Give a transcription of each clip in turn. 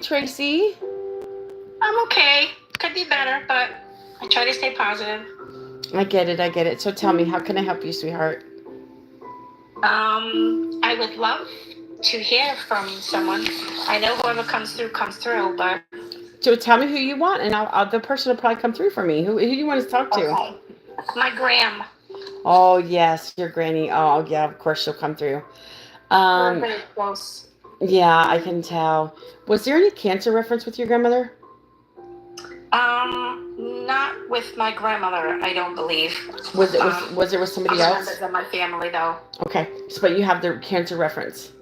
Tracy. I'm okay. Could be better, but I try to stay positive. I get it. I get it. So tell me, how can I help you, sweetheart? I would love to hear from someone. I know whoever comes through, but So tell me who you want, and the person will probably come through for me. Who do you want to talk to? okay. My Graham. Oh yes, your granny. Oh yeah, of course she'll come through. We're Um, very close. yeah, I can tell. Was there any cancer reference with your grandmother? Not with my grandmother, I don't believe. Was it with somebody Other else? members of my family, though. Okay, so but you have the cancer reference.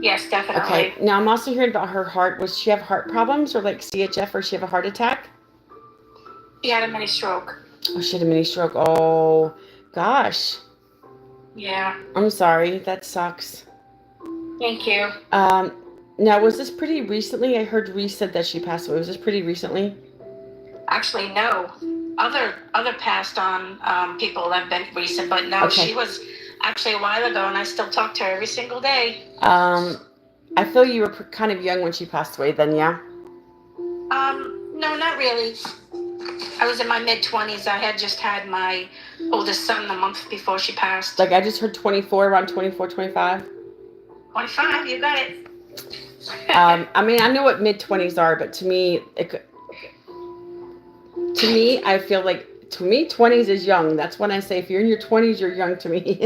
Yes, Okay, definitely. now I'm also hearing about her heart. Was she have heart problems or like CHF, or she have a heart attack? She had a mini stroke. Oh, she had a mini stroke. Oh, gosh. Yeah. I'm sorry. That sucks. Thank you. Um, Now was this pretty recently? I heard Reese said that she passed away. Was this pretty recently? Actually, no. Other passed on people have been recent, but no, Okay. she was actually a while ago, and I still talk to her every single day. I feel you were kind of young when she passed away. Then, yeah. No, not really. I was in my mid-20s. I had just had my oldest son the month before she passed. Like I just heard 24, around 24, 25. 25, you got it. I mean, I know what mid-20s are, but to me, I feel like to me, 20s is young. That's when I say if you're in your 20s, you're young to me.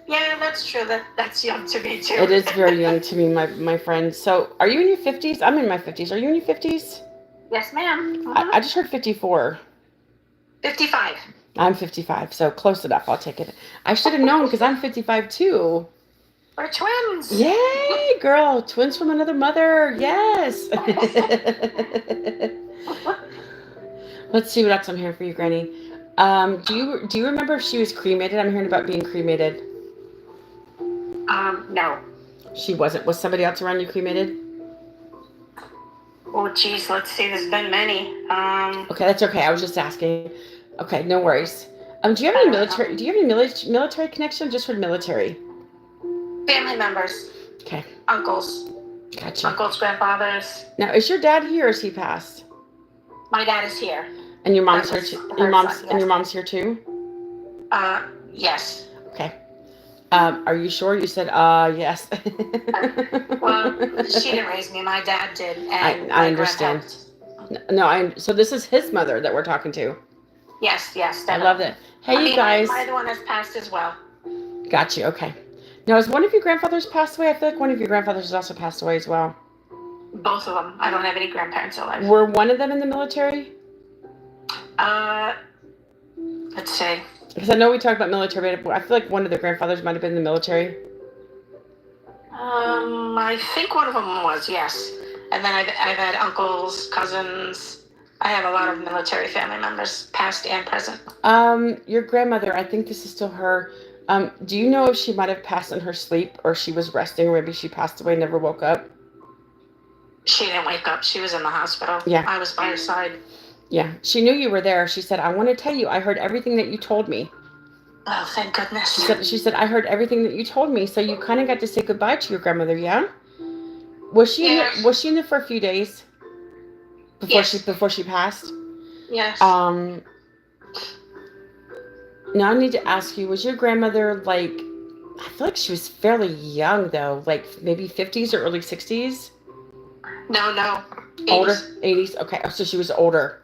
Yeah, that's true. That's young to me too. It is very young to me, my friend. So, are you in your 50s? I'm in my 50s. Are you in your 50s? Yes, ma'am. I just heard 54. 55. I'm 55, so close enough. I'll take it. I should have known because I'm 55 too. We're twins. Yay, girl. Twins from another mother. Yes. Let's see what else I'm hearing for you, Granny. Do you remember if she was cremated? I'm hearing about being cremated. No. She wasn't. Was somebody else around you cremated? Oh, geez, let's see. There's been many. Okay, that's okay. I was just asking. Okay, no worries. Do you have any military? Do you have any military connection? Just for military. Family members. Okay. Uncles. Gotcha. Uncles, grandfathers. Now, is your dad here or is he passed? My dad is here. And your mom's here too. And your mom's here too. Yes. Okay. Are you sure? You said yes. Well, she didn't raise me. My dad did, and I understand. No, so this is his mother that we're talking to. Yes, definitely. I love that. Hey, you guys. My other one has passed as well. Got you. Okay. Now, has one of your grandfathers passed away? I feel like one of your grandfathers has also passed away as well. Both of them. I don't have any grandparents alive. Were one of them in the military? Let's see. Because I know we talked about military, but I feel like one of their grandfathers might have been in the military. I think one of them was, yes. And then I've had uncles, cousins. I have a lot of military family members, past and present. Your grandmother, I think this is still her. Do you know if she might have passed in her sleep or she was resting or maybe she passed away and never woke up? She didn't wake up. She was in the hospital. Yeah. I was by her side. Yeah. She knew you were there. She said, I want to tell you, I heard everything that you told me. Oh, thank goodness. She said, I heard everything that you told me. So you kind of got to say goodbye to your grandmother, yeah? Was she in there for a few days? Before she passed? Yes. Now I need to ask you, was your grandmother I feel like she was fairly young though, like maybe 50s or early 60s? No. 80s. Older? 80s? Okay, so she was older.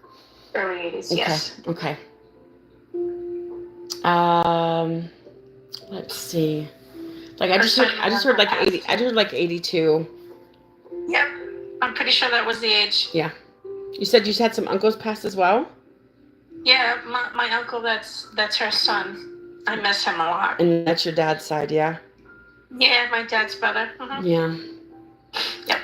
Early 80s, okay. Yes. Okay. Let's see. I just heard like 80. I just heard like 82. Yep. I'm pretty sure that was the age. Yeah. You said you had some uncles pass as well? Yeah, my uncle, that's her son. I miss him a lot. And that's your dad's side, yeah? Yeah, my dad's brother. Mm-hmm. Yeah. Yep.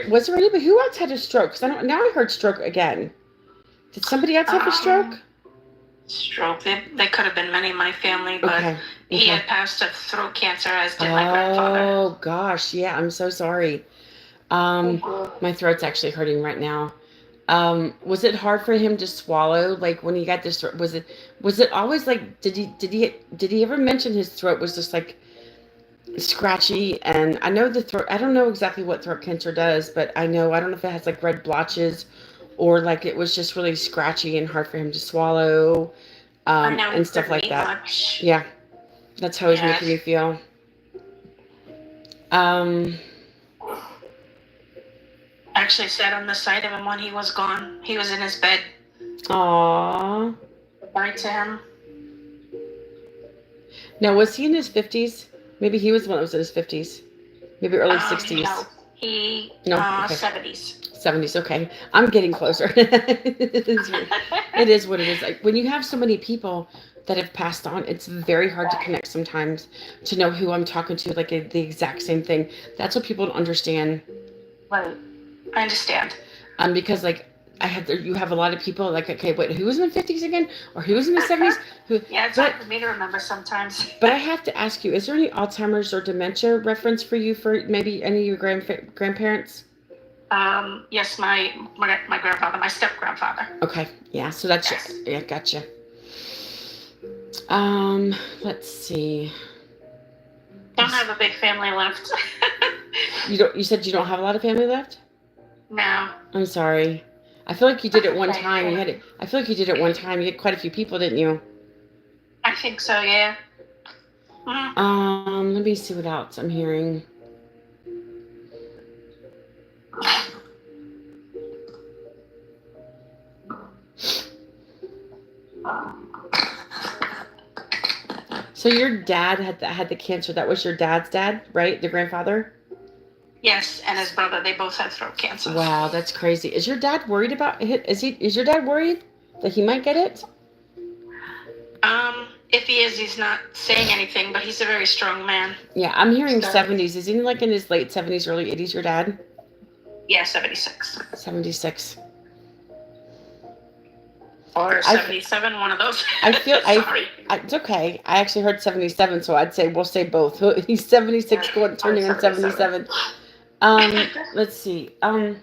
Was there anybody who else had a stroke? Because now I heard stroke again. Did somebody else have a stroke? Stroke. They could have been many in my family, but he had passed of throat cancer, as did my grandfather. Oh gosh, yeah. I'm so sorry. My throat's actually hurting right now. Was it hard for him to swallow? Like when he got this throat, was it always like? Did he ever mention his throat was just like scratchy, and I know the throat. I don't know exactly what throat cancer does, but I know I don't know if it has like red blotches or like it was just really scratchy and hard for him to swallow, I know he and stuff couldn't like eat that. much. Yeah, that's how he's Yeah. making me feel. Um, Actually sat on the side of him when he was gone. He was in his bed. Aww. Bye to him. Now, was he in his 50s? Maybe he was the one that was in his 50s. Maybe early 60s. No, he No? Okay. 70s. 70s. Okay. I'm getting closer. It is what it is. Like when you have so many people that have passed on, it's very hard to connect sometimes to know who I'm talking to, like the exact same thing. That's what people don't understand. Right. I understand. Because like you have a lot of people like, okay, wait, who was in the 50s again, or who was in the 70s? Who? Yeah, it's hard for me to remember sometimes. But I have to ask you, is there any Alzheimer's or dementia reference for you for maybe any of your grandparents? Yes, my grandfather, my step grandfather. Okay, yeah, so that's Yes. yeah, gotcha. Let's see. Don't have a big family left. You said you don't have a lot of family left? No. I'm sorry. I feel like you did it one Okay. time. I feel like you did it one time. You had quite a few people, didn't you? I think so, yeah. Mhm. Let me see what else I'm hearing. So your dad had the cancer. That was your dad's dad, right? The grandfather? Yes, and his brother, they both had throat cancer. Wow, that's crazy. Is your dad worried about it? Is your dad worried that he might get it? If he is, he's not saying anything, but he's a very strong man. Yeah, I'm hearing So- 70s. Is he like in his late 70s, early 80s, your dad? Yeah, 76. 76. Or 77, one of those. I feel Sorry. it's okay. I actually heard 77, so I'd say we'll say both. He's 76 going turning on 77. Let's see. Let's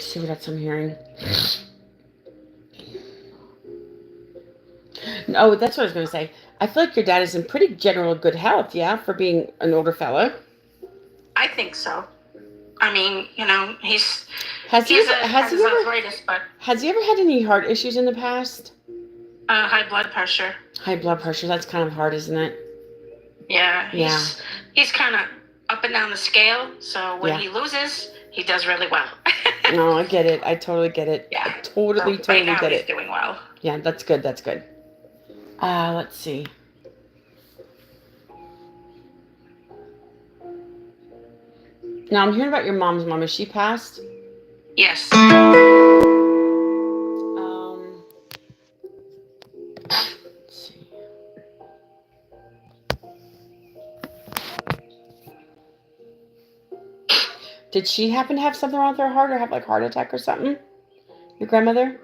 see what else I'm hearing. No, that's what I was going to say. I feel like your dad is in pretty general good health, yeah, for being an older fella. I think so. I mean, he's Has he ever arthritis, but has he ever had any heart issues in the past? high blood pressure. High blood pressure. That's kind of hard, isn't it? Yeah. He's kind of up and down the scale. So when Yeah. he loses, he does really well. No, I get it. I totally get it. Yeah. I totally right now get he's it. doing well. Yeah, that's good. That's good. Let's see. Now I'm hearing about your mom's mom. Is she passed? Yes. Let's see. Did she happen to have something wrong with her heart or have like heart attack or something? Your grandmother?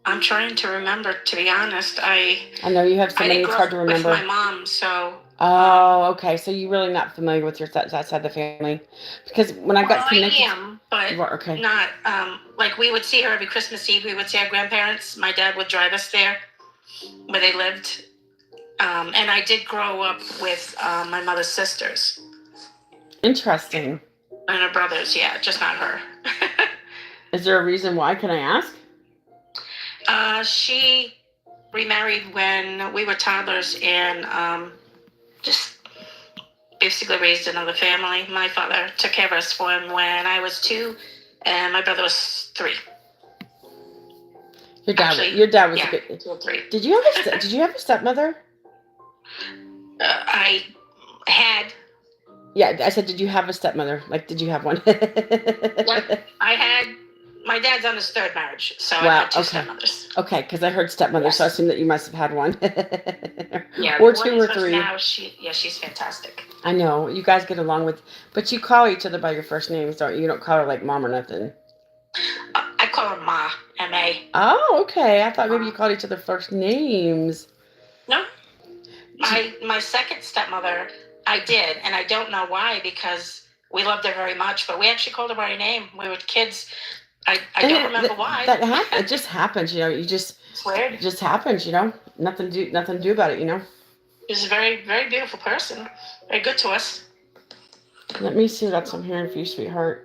I'm trying to remember, to be honest. I know you have so I many, didn't it's grow hard to up with remember. my mom, so Oh, okay. So you're really not familiar with that side of the family. Because when I got connected. I am, but You are, okay. not like we would see her every Christmas Eve. We would see our grandparents. My dad would drive us there where they lived. And I did grow up with my mother's sisters Interesting. and her brothers. Yeah, just not her. Is there a reason why? Can I ask? She remarried when we were toddlers and just basically raised another family. My father took care of us when I was 2 and my brother was 3. Your dad was Yeah, a good. 2 or 3. Did you have a stepmother? I had. Yeah, I said, did you have a stepmother? Like, did you have one? Yep, I had. My dad's on his 3rd marriage, so I Wow, had 2 okay. stepmothers. Okay, because I heard stepmother, so I Yes. assumed that you must have had one. Yeah, Or the 2 one or who's 3. now, she's fantastic. I know. You guys get along with, but you call each other by your first names, don't you? You don't call her like mom or nothing. I call her Ma, M-A. Oh, okay. I thought maybe you called each other first names. No. My second stepmother, I did, and I don't know why, because we loved her very much, but we actually called her by her name. We were kids. I don't remember why. It just happens, you know. You just It's weird. It just happens, Nothing to do about it. She's a very, very beautiful person. Very good to us. Let me see what else I'm hearing for you, sweetheart.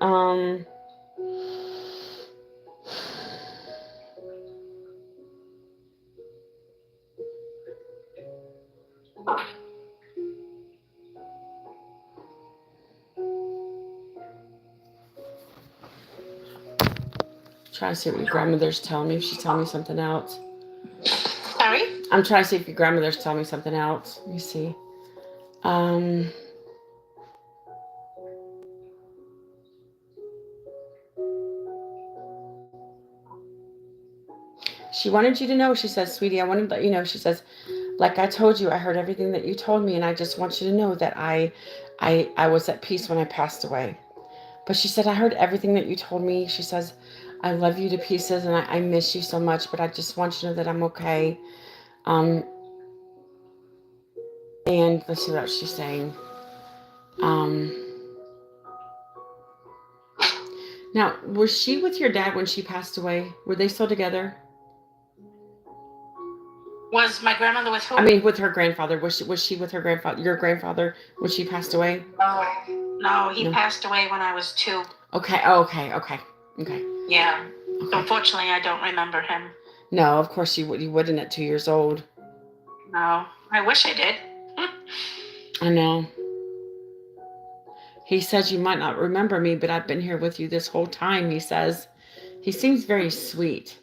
Trying to see what your grandmother's telling me. If she's telling me something else. Sorry? I'm trying to see if your grandmother's telling me something else. Let me see. She wanted you to know, she says, sweetie, I wanted to let you know, she says, like I told you, I heard everything that you told me, and I just want you to know that I was at peace when I passed away. But she said, I heard everything that you told me. She says, I love you to pieces, and I miss you so much, but I just want you to know that I'm okay. And let's see what else she's saying. Now, was she with your dad when she passed away? Were they still together? Was my grandmother with who? I mean, with her grandfather. Was she with her grandfather, your grandfather, when she passed away? No, he passed away when I was 2. Okay. Oh, okay. Yeah. Okay. Unfortunately, I don't remember him. No, of course you wouldn't at 2 years old. No, I wish I did. I know. He says you might not remember me, but I've been here with you this whole time, he says. He seems very sweet.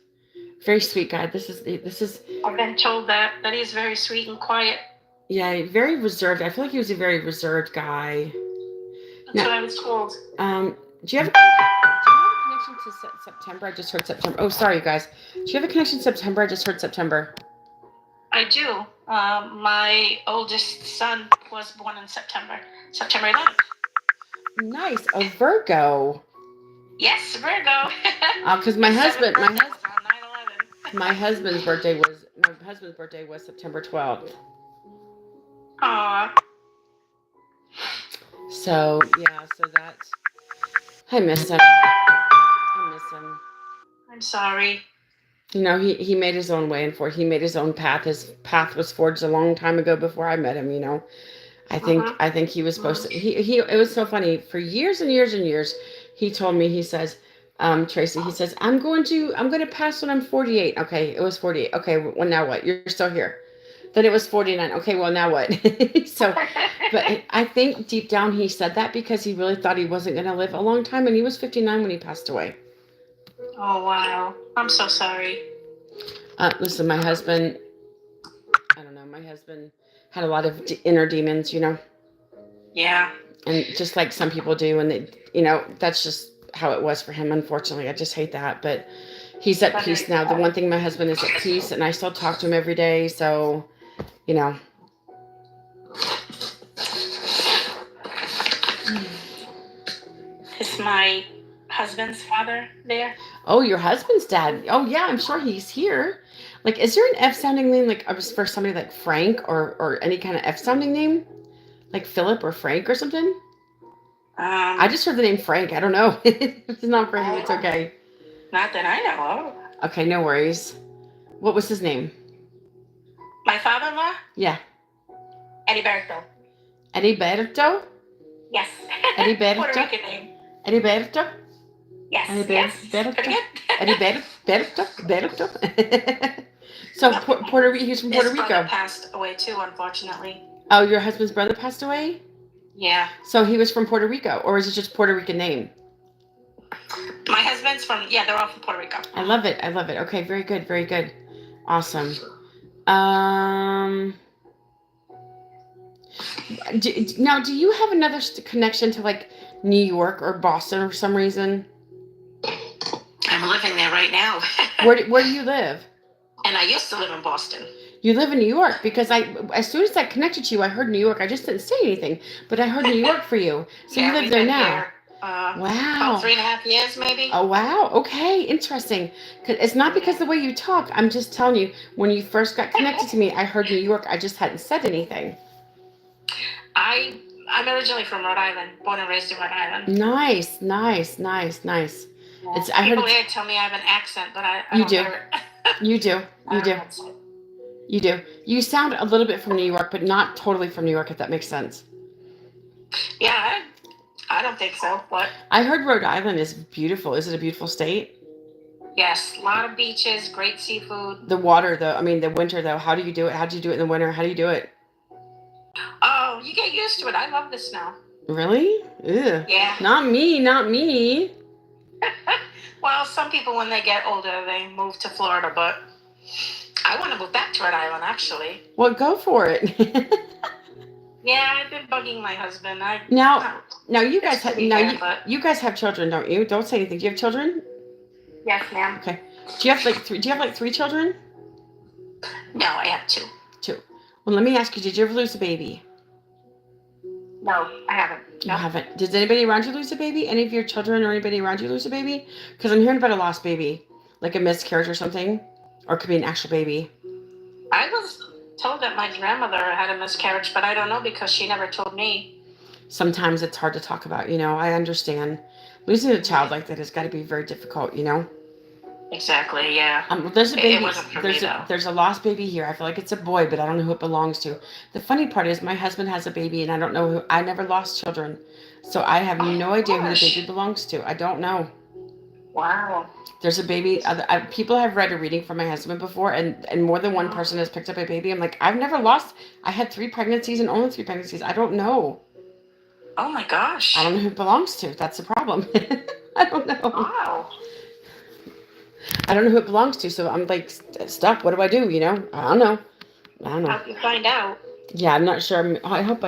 Very sweet guy. This is. I've been told that he's very sweet and quiet. Yeah, very reserved. I feel like he was a very reserved guy. That's what I was told. Do you have a connection to September? I just heard September. Oh, sorry, you guys. Do you have a connection to September? I just heard September. I do. My oldest son was born in September 11th. Nice. A Virgo. Yes, Virgo. Because my husband's birthday was September 12th. Aww. So that's. I miss him. I'm sorry. He made his own way he made his own path. His path was forged a long time ago before I met him. I think he was supposed to. It was so funny. For years and years and years, he told me. He says, Tracy. He says, I'm going to pass when I'm 48. Okay, it was 48. Okay, well now what? You're still here. Then it was 49. Okay, well now what? So, but I think deep down he said that because he really thought he wasn't going to live a long time, and he was 59 when he passed away. Oh wow! I'm so sorry. Listen, my husband. I don't know. My husband had a lot of inner demons, Yeah. And just like some people do, and they, that's just how it was for him. Unfortunately, I just hate that, but he's at peace now. The one thing, my husband is at peace, and I still talk to him every day. So, Is my husband's father there? Oh, your husband's dad. Oh, yeah, I'm sure he's here. Like, is there an F sounding name, like for somebody like Frank or any kind of F sounding name, like Philip or Frank or something? I just heard the name Frank. I don't know. If it's not for him, it's okay. Not that I know of. Okay, no worries. What was his name? My father-in-law? Yeah. Heriberto. Heriberto? Yes. Heriberto? Puerto Rican name. Heriberto? Yes. Heriberto? Heriberto? So Puerto Rico. He's from Puerto Rico. His brother passed away too, unfortunately. Oh, your husband's brother passed away? Yeah. So he was from Puerto Rico, or is it just Puerto Rican name? My husband's they're all from Puerto Rico. I love it. Okay, very good. Awesome. Now, do you have another connection to like New York or Boston for some reason? I'm living there right now. Where do you live? And I used to live in Boston. You live in New York because as soon as I connected to you, I heard New York. I just didn't say anything, but I heard New York for you. So you live there now. Here, wow. About 3.5 years, maybe. Oh, wow. Okay. Interesting. It's not because the way you talk. I'm just telling you, when you first got connected to me, I heard New York. I just hadn't said anything. I'm originally from Rhode Island, born and raised in Rhode Island. Nice. Yeah. People here tell me I have an accent, but I don't do. hear it. You do. You do. You do. You sound a little bit from New York, but not totally from New York, if that makes sense. Yeah, I don't think so, but I heard Rhode Island is beautiful. Is it a beautiful state? yes, a lot of beaches, great seafood. The water, though. I mean, the winter, though. How do you do it? How do you do it in the winter? How do you do it? Oh, you get used to it. I love the snow. Really? Ew. Yeah. Not me. Not me. Well, some people when they get older they move to Florida, but I want to move back to Rhode Island actually. Well, go for it. Yeah, I've been bugging my husband. now, now you It's guys have pretty now bad, you, but you guys have children, don't you? Don't say anything. Do you have children? yes, ma'am. Okay. Do you have like three? Do you have like three children? No, I have two. Two. Well, let me ask you. Did you ever lose a baby? No, I haven't. You No. haven't. Did anybody around you lose a baby? Any of your children or anybody around you lose a baby? Because I'm hearing about a lost baby, like a miscarriage or something, or it could be an actual baby. I was told that my grandmother had a miscarriage, but I don't know because she never told me. Sometimes it's hard to talk about. I understand. Losing a child like that has got to be very difficult. Exactly, yeah. There's a It baby. wasn't for There's me, a though. there's a lost baby here. I feel like it's a boy, but I don't know who it belongs to. The funny part is my husband has a baby, and I don't know who. I never lost children, so I have Oh, no idea who the gosh. baby belongs to. I don't know. Wow. There's a baby. People have read a reading from my husband before, and more than one person has picked up a baby. I'm like, I've never lost. I had 3 pregnancies and only 3 pregnancies. I don't know. Oh my gosh. I don't know who it belongs to. That's the problem. I don't know. Wow. I don't know who it belongs to. So I'm like stuck. What do I do? I don't know. I don't know. How do you find out? Yeah, I'm not sure. I hope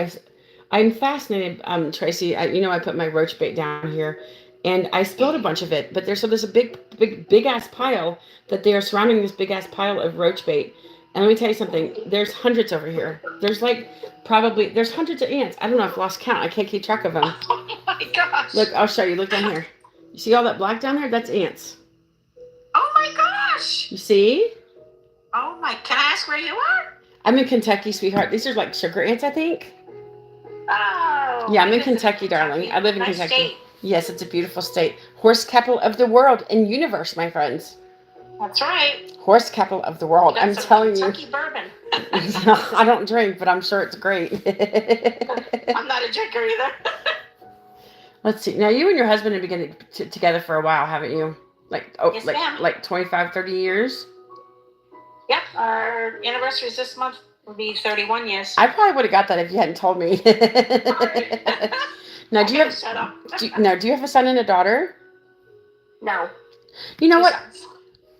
I'm fascinated, Tracy. I put my roach bait down here, and I spilled a bunch of it. But there's a big ass pile that they are surrounding this big ass pile of roach bait. And let me tell you something. There's hundreds over here. There's hundreds of ants. I don't know. I've lost count. I can't keep track of them. Oh my gosh. Look, I'll show you. Look down here. You see all that black down there? That's ants. Oh my gosh. You see? Oh my. Can I ask where you are? I'm in Kentucky, sweetheart. These are like sugar ants, I think. Oh. Yeah, I'm in you live Kentucky, darling. I live in Nice Kentucky. state. Yes, it's a beautiful state. Horse capital of the world and universe, my friends. That's right. Horse capital of the world. Got I'm some telling you. Kentucky bourbon. I don't drink, but I'm sure it's great. I'm not a drinker either. Let's see. Now, you and your husband have been together for a while, haven't you? Yes, ma'am. Like 25, 30 years? Yep. Our anniversary is this month. Will be 31 years. I probably would have got that if you hadn't told me. Sorry. Now, do you have Shut up. do you have a son and a daughter? No. You know Two what? sons.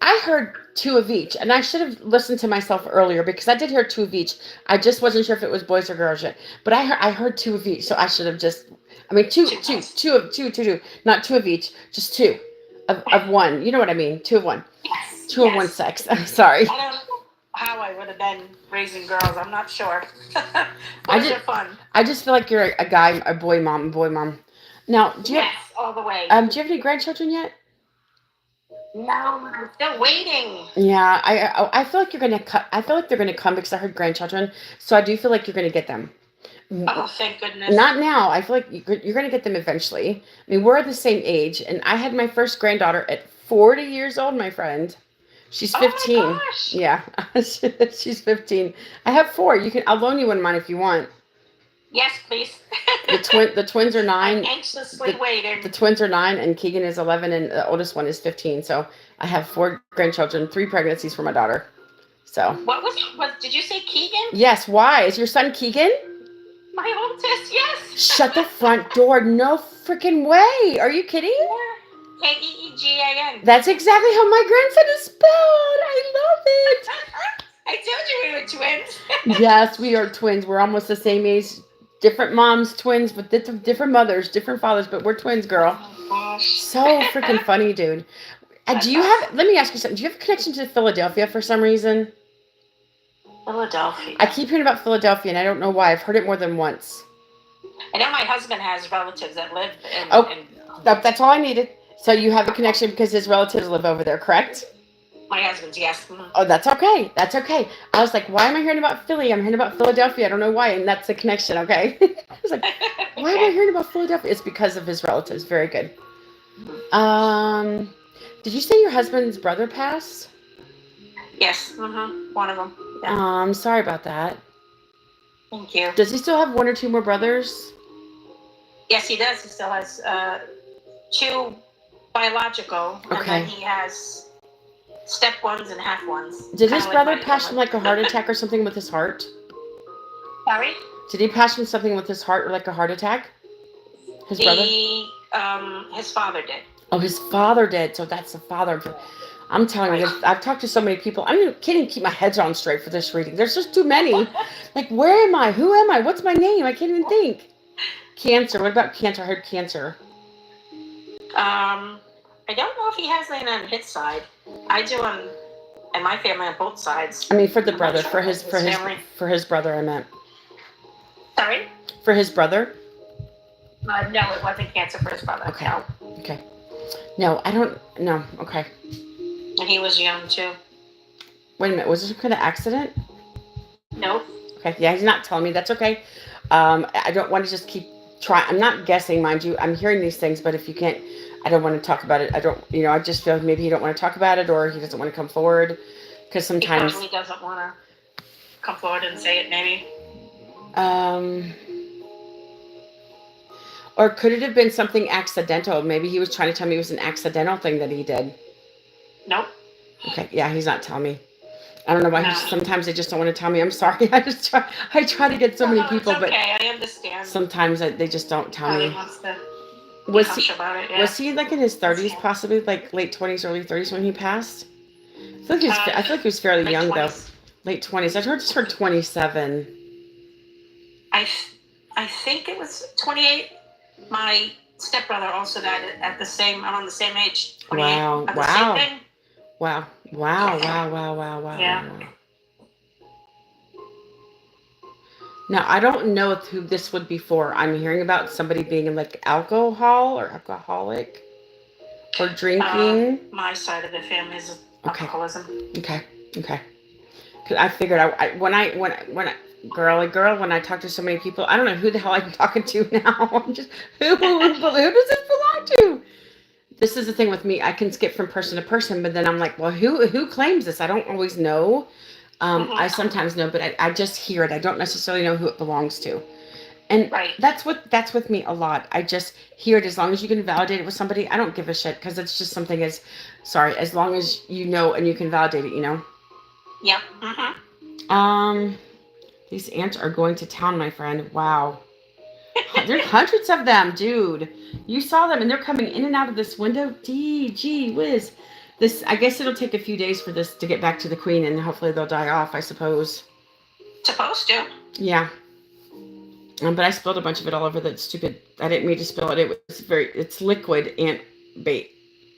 I heard two of each, and I should have listened to myself earlier because I did hear two of each. I just wasn't sure if it was boys or girls yet, but I heard two of each, so I should have two, not two of each, just two of one. You know what I mean? Two of one, Yes. two of one sex. I'm sorry. I don't know how I would have been raising girls. I'm not sure. I Boys did- are fun. I just feel like you're a guy, a boy mom. Now, do you Yes, all the way. do you have any grandchildren yet? No, I'm still waiting. Yeah, I feel like you're gonna cut. I feel like they're gonna come because I heard grandchildren, so I do feel like you're gonna get them. Oh, thank goodness. Not now. I feel like you're going to get them eventually. I mean, we're the same age, and I had my first granddaughter at 40 years old, my friend. She's 15. Oh my gosh. Yeah, she's 15. I have four. I'll loan you one of mine if you want. Yes, please. The twins are 9. I'm anxiously waiting. The twins are 9, and Keegan is 11, and the oldest one is 15. So I have 4 grandchildren, 3 pregnancies for my daughter. So What was? Did you say Keegan? yes. Why is your son Keegan? My oldest, yes. Shut the front door. No freaking way. Are you kidding? Keegan. That's exactly how my grandson is spelled. I love it. I told you we were twins. Yes, we are twins. We're almost the same age. Different moms, twins, but different mothers, different fathers, but we're twins, girl. Oh gosh. So freaking funny, dude. Let me ask you something. Do you have a connection to Philadelphia for some reason? Philadelphia. I keep hearing about Philadelphia, and I don't know why. I've heard it more than once. I know my husband has relatives that live in. Oh. That's all I needed. So you have a connection because his relatives live over there, correct? My husband's, yes. Oh, that's okay. That's okay. I was like, why am I hearing about Philly? I'm hearing about Philadelphia. I don't know why. And that's the connection, okay? I was like, why am I hearing about Philadelphia? It's because of his relatives. Very good. Did you say your husband's brother passed? Yes. One of them. Yeah. I'm sorry about that. Thank you. Does he still have one or two more brothers? Yes, he does. He still has two biological, and Okay. then he has step ones and half ones. Did Kinda his like brother my pass from family. like a heart attack or something with his heart? Sorry? Did he pass from something with his heart or like a heart attack? His brother? His father did. Oh, his father did. So that's the father. I'm telling you, Right. I've talked to so many people. I can't even keep my head on straight for this reading. There's just too many. Like, where am I? Who am I? What's my name? I can't even think. Cancer. What about cancer? I heard cancer. I don't know if he has any on his side. I do in my family on both sides. I mean, for the I'm not brother, sure for about his family. for his brother. I meant Sorry? for his brother. No, it wasn't cancer for his brother. Okay. No. Okay. No, I don't. No. Okay. And he was young too. Wait a minute. Was this some kind of accident? Nope. Okay. Yeah, he's not telling me. That's okay. I don't want to just keep trying. I'm not guessing, mind you. I'm hearing these things, but if you can't, I don't want to talk about it. I don't. I just feel like maybe he don't want to talk about it, or he doesn't want to come forward, because He sometimes. probably doesn't want to come forward and say it, maybe. Or could it have been something accidental? Maybe he was trying to tell me it was an accidental thing that he did. Nope. Okay. Yeah, he's not telling me. I don't know why. No. Sometimes they just don't want to tell me. I'm sorry. I try to get so many people, it's okay. I understand. but sometimes they just don't tell Probably me. wants to be Was hush he about it. Yeah. was he like in his 30s, possibly like late 20s, early 30s when he passed? I feel like he was fairly late young 20s. though. Late 20s. I just heard 27. I think it was 28. My stepbrother also died around the same age. 28. Wow. Of the Wow. same thing. Wow. Wow. Yeah. Wow. Now, I don't know who this would be for. I'm hearing about somebody being like alcohol or alcoholic or drinking. My side of the family is alcoholism. Okay. Because I figured when I talk to so many people, I don't know who the hell I'm talking to now. I'm just who does this belong to? This is the thing with me. I can skip from person to person, but then I'm like, well, who claims this? I don't always know. I sometimes know, but I just hear it. I don't necessarily know who it belongs to. And Right. that's with me a lot. I just hear it. As long as you can validate it with somebody, I don't give a shit, because it's just something as long as you know and you can validate it, Yep. These ants are going to town, my friend. Wow. There's hundreds of them, dude. You saw them, and they're coming in and out of this window. Gee whiz. I guess it'll take a few days for this to get back to the queen, and hopefully they'll die off, I suppose. Supposed to. Yeah. But I spilled a bunch of it all over that stupid. I didn't mean to spill it. It's liquid ant bait.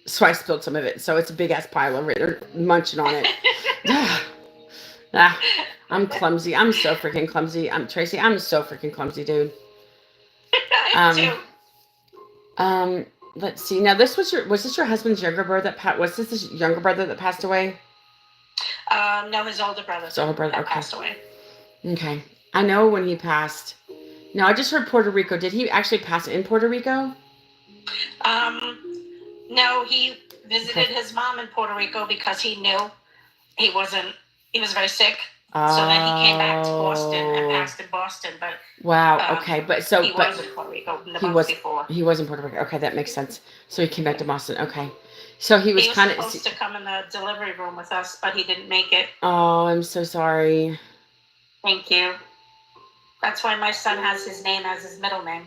So I spilled some of it. So it's a big ass pile over it. They're munching on it. I'm clumsy. I'm so freaking clumsy. Tracy. I'm so freaking clumsy, dude. I too. Let's see. Now, was this your husband's younger brother was this his younger brother that passed away? No, his older brother. His older brother, okay. Passed away. Okay. I know when he passed. No, I just heard Puerto Rico. Did he actually pass in Puerto Rico? No, he visited his mom in Puerto Rico because he knew he was very sick. So then he came back to Boston and passed in Boston. But wow, okay, he was in Puerto Rico before. He was in Puerto Rico. Okay, that makes sense. So he came back to Boston. Okay, so he was kind of supposed to come in the delivery room with us, but he didn't make it. Oh, I'm so sorry. Thank you. That's why my son has his name as his middle name.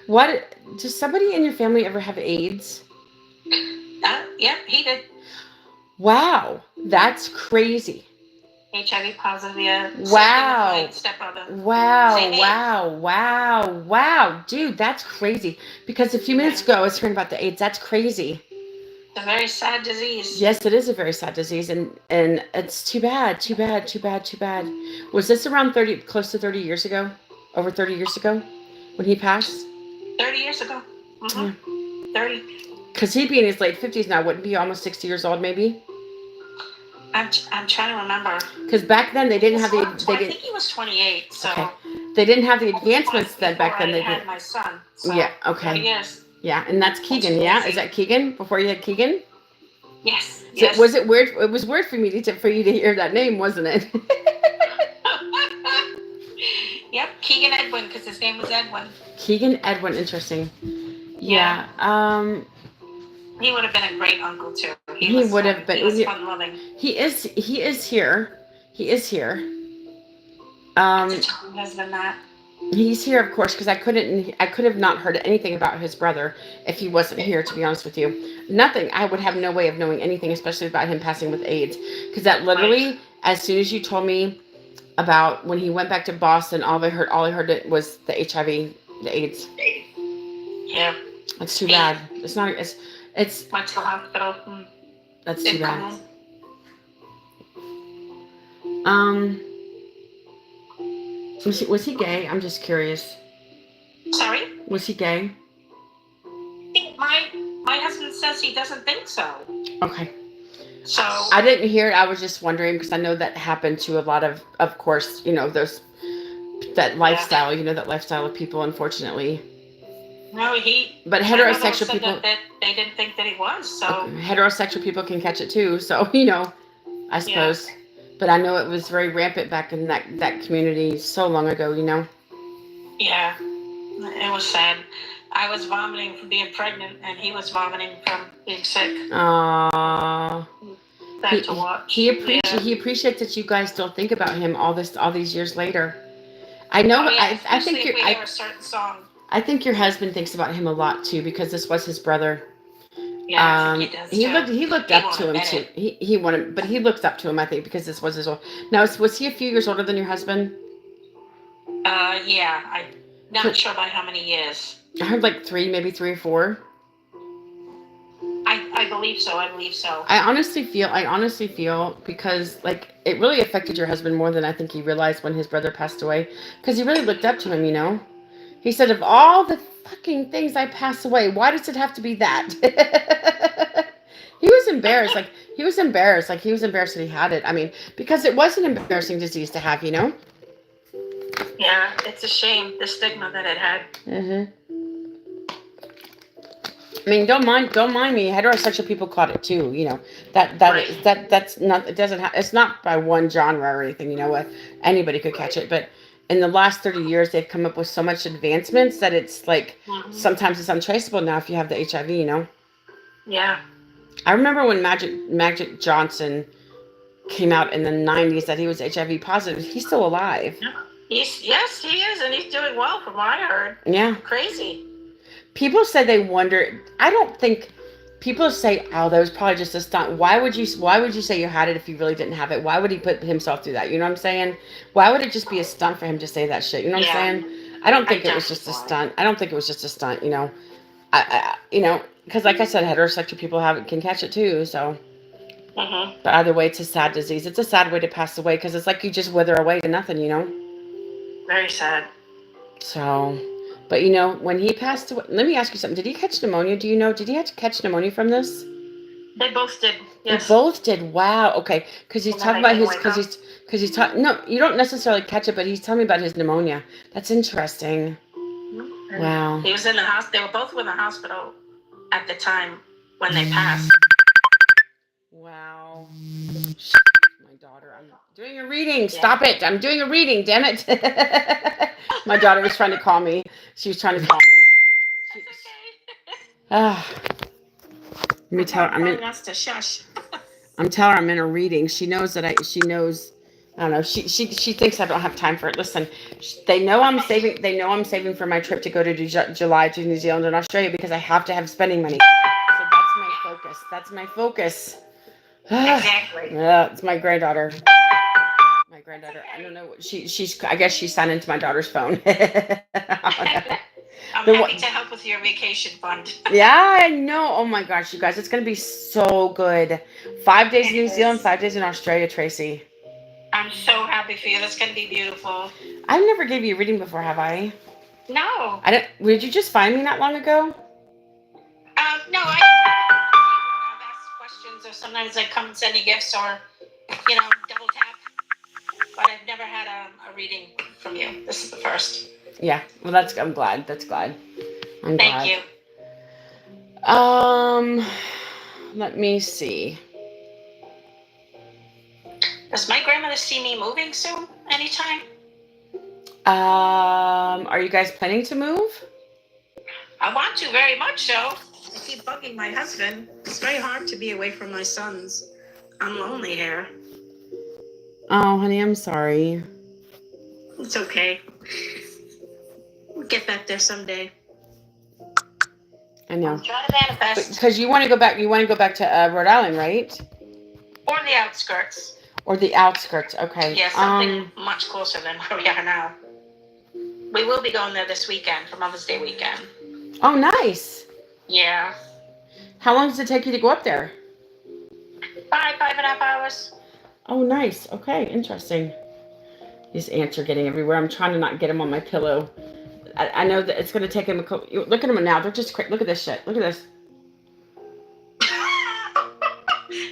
What? Does somebody in your family ever have AIDS? Yeah, he did. Wow, that's crazy. HIV positive, yeah. Wow. Same with my stepbrother. Wow. Dude, that's crazy. Because a few minutes ago I was hearing about the AIDS. That's crazy. It's a very sad disease. Yes, it is a very sad disease, and it's too bad. Was this around close to 30 years ago? Over 30 years ago when he passed? 30 years ago. Yeah. 30. Because he'd be in his late 50s now, wouldn't he? Almost 60 years old, maybe? I'm trying to remember. Because back then they didn't have the. I think he was 28. So. Okay. They didn't have the advancements then back then. They had my son. So yeah. Okay. Yes. Yeah, and that's Keegan. Yeah, is that Keegan? Before you had Keegan? Yes. So Yes. was it weird? It was weird for me for you to hear that name, wasn't it? Yep. Keegan Edwin, because his name was Edwin. Keegan Edwin, interesting. Yeah. Yeah. He would have been a great uncle too. He would have been. He was fun loving. He is. He is here. He is here. I have to tell my husband that. He's here, of course, because I could have not heard anything about his brother if he wasn't here. To be honest with you, nothing. I would have no way of knowing anything, especially about him passing with AIDS, because that literally, as soon as you told me about when he went back to Boston, all I heard was the HIV, the AIDS. Yeah. It's too bad. It's not. It's. Went to the hospital. That's too bad. Was he gay? I'm just curious. Sorry? Was he gay? My husband says he doesn't think so. Okay. So I didn't hear it. I was just wondering because I know that happened to a lot of course, that lifestyle, that lifestyle of people, unfortunately. No, But heterosexual people. That they didn't think that he was. So heterosexual people can catch it too. So I suppose. Yeah. But I know it was very rampant back in that community so long ago. Yeah, it was sad. I was vomiting from being pregnant, and he was vomiting from being sick. Aww. Sad to watch. He appreciates that you guys still think about him all these years later. I know. Oh, yeah, I think if we hear a certain song. I think your husband thinks about him a lot too because this was his brother. Yeah, I think he does. He looked up to him too. He wanted, but he looks up to him. I think because this was his old. Now, was he a few years older than your husband? Yeah, I'm not sure by how many years. I heard like 3, maybe 3 or 4. I believe so. I honestly feel because like it really affected your husband more than I think he realized when his brother passed away because he really looked up to him. He said, of all the fucking things I pass away, why does it have to be that? He was embarrassed. He was embarrassed that he had it. I mean, because it was an embarrassing disease to have, Yeah, it's a shame, the stigma that it had. Mm-hmm. I mean, don't mind me. Heterosexual people caught it too. That's not. It doesn't. It's not by one genre or anything. Anybody could catch it. But in the last 30 years, they've come up with so much advancements that it's like sometimes it's untraceable now if you have the HIV. Yeah. I remember when Magic Johnson came out in the 90s that he was HIV positive. He's still alive. Yes, he is, and he's doing well from what I heard. Yeah. Crazy. People say they wonder. I don't think people say, "Oh, that was probably just a stunt." Why would you say you had it if you really didn't have it? Why would he put himself through that? You know what I'm saying? Why would it just be a stunt for him to say that shit? You know what I'm saying? I don't think it was just a stunt. Because like I said, heterosexual people can catch it too. So, but either way, it's a sad disease. It's a sad way to pass away because it's like you just wither away to nothing. Very sad. So. But when he passed away, let me ask you something. Did he catch pneumonia? Do you know? Did he have to catch pneumonia from this? They both did. Yes. They both did. Wow. Okay. Because he's talking about No, you don't necessarily catch it, but he's telling me about his pneumonia. That's interesting. Mm-hmm. Wow. He was in the hospital. They were both in the hospital at the time when they passed. Wow. My daughter. I'm doing a reading. Yeah. Stop it. I'm doing a reading. Damn it. My daughter was trying to call me. She was trying to call me. Let me tell her I'm telling her I'm in a reading. She knows that I don't know. She thinks I don't have time for it. Listen, they know I'm saving. They know I'm saving for my trip to go to July to New Zealand and Australia because I have to have spending money. So that's my focus. Exactly. Yeah, it's my granddaughter. I don't know. I guess she signed into my daughter's phone. I'm happy to help with your vacation fund. Yeah, I know. Oh my gosh, you guys, it's going to be so good. 5 days in New Zealand, 5 days in Australia, Tracy. I'm so happy for you. That's going to be beautiful. I've never gave you a reading before, have I? No. Did you just find me not long ago? No, I've asked questions, or sometimes I come and send you gifts, or, double tap. But I've never had a reading from you. This is the first. Yeah, well, I'm glad. Thank you. Let me see. Does my grandmother see me moving soon? Anytime? Are you guys planning to move? I want to very much so. I keep bugging my husband. It's very hard to be away from my sons. I'm lonely here. Oh, honey, I'm sorry. It's okay. We'll get back there someday. I know. Try to manifest. Because you want to go back. You want to go back to Rhode Island, right? Or the outskirts. Or the outskirts. Okay. Yeah, something much closer than where we are now. We will be going there this weekend for Mother's Day weekend. Oh, nice. Yeah. How long does it take you to go up there? 5.5 hours. Oh, nice. Okay, interesting. These ants are getting everywhere. I'm trying to not get them on my pillow. I know that it's going to take them look at them now. They're just crazy. Look at this shit. Look at this.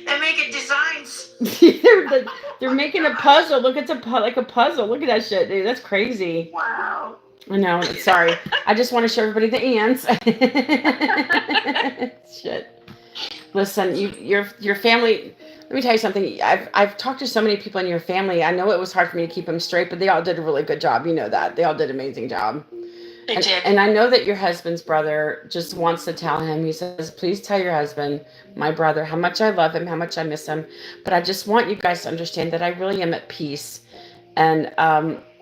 They're making designs. they're making a puzzle. Look, it's like a puzzle. Look at that shit, dude. That's crazy. Wow. I know. Sorry. I just want to show everybody the ants. Shit. Listen, your family. Let me tell you something. I've talked to so many people in your family. I know it was hard for me to keep them straight, but they all did a really good job. You know that. They all did an amazing job. They did. And I know that your husband's brother just wants to tell him. He says, please tell your husband, my brother, how much I love him, how much I miss him. But I just want you guys to understand that I really am at peace. And,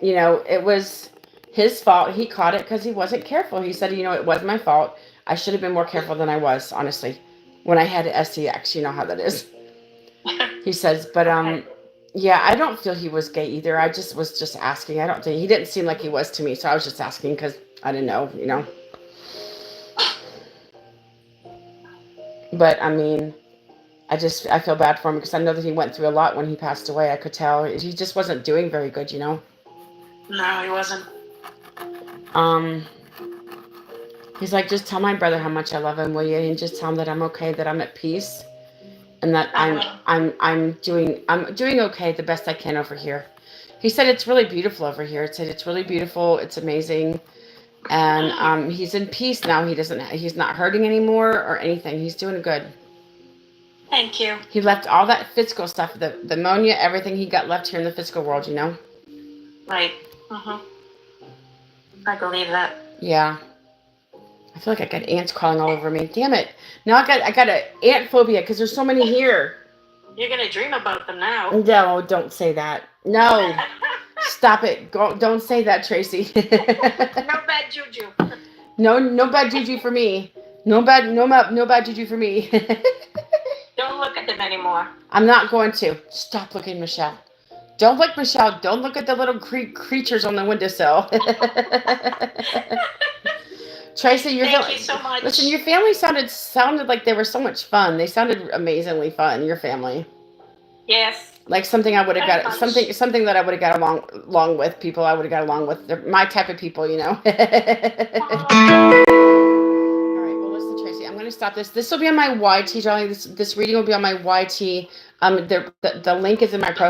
it was his fault. He caught it because he wasn't careful. He said, it was my fault. I should have been more careful than I was, honestly. When I had SEX, you know how that is. He says, but, yeah, I don't feel he was gay either. I was just asking. I don't think he didn't seem like he was to me. So I was just asking because I didn't know, But I mean, I feel bad for him because I know that he went through a lot when he passed away. I could tell he just wasn't doing very good, No, he wasn't. He's like, just tell my brother how much I love him, will you? And just tell him that I'm okay, that I'm at peace, and that I'm doing okay, the best I can over here. He said it's really beautiful over here. He said it's really beautiful. It's amazing. And he's in peace now. He's not hurting anymore or anything. He's doing good. Thank you. He left all that physical stuff, the pneumonia, everything he got left here in the physical world, Right. I believe that. Yeah. I feel like I got ants crawling all over me. Damn it. Now I got an ant phobia because there's so many here. You're going to dream about them now. No, don't say that. No. Stop it. Don't say that, Tracy. No bad juju. No bad juju for me. No bad juju for me. Don't look at them anymore. I'm not going to. Stop looking, Michelle. Don't look, Michelle. Don't look at the little creatures on the windowsill. Tracy, Thank you so much. Listen, your family sounded like they were so much fun. They sounded amazingly fun. Your family. Yes. Like something I would have got something that I would have got along with, people I would have got along with. They're my type of people, All right. Well, listen, Tracy, I'm going to stop this. This will be on my YT, darling. This reading will be on my YT. The link is in my profile.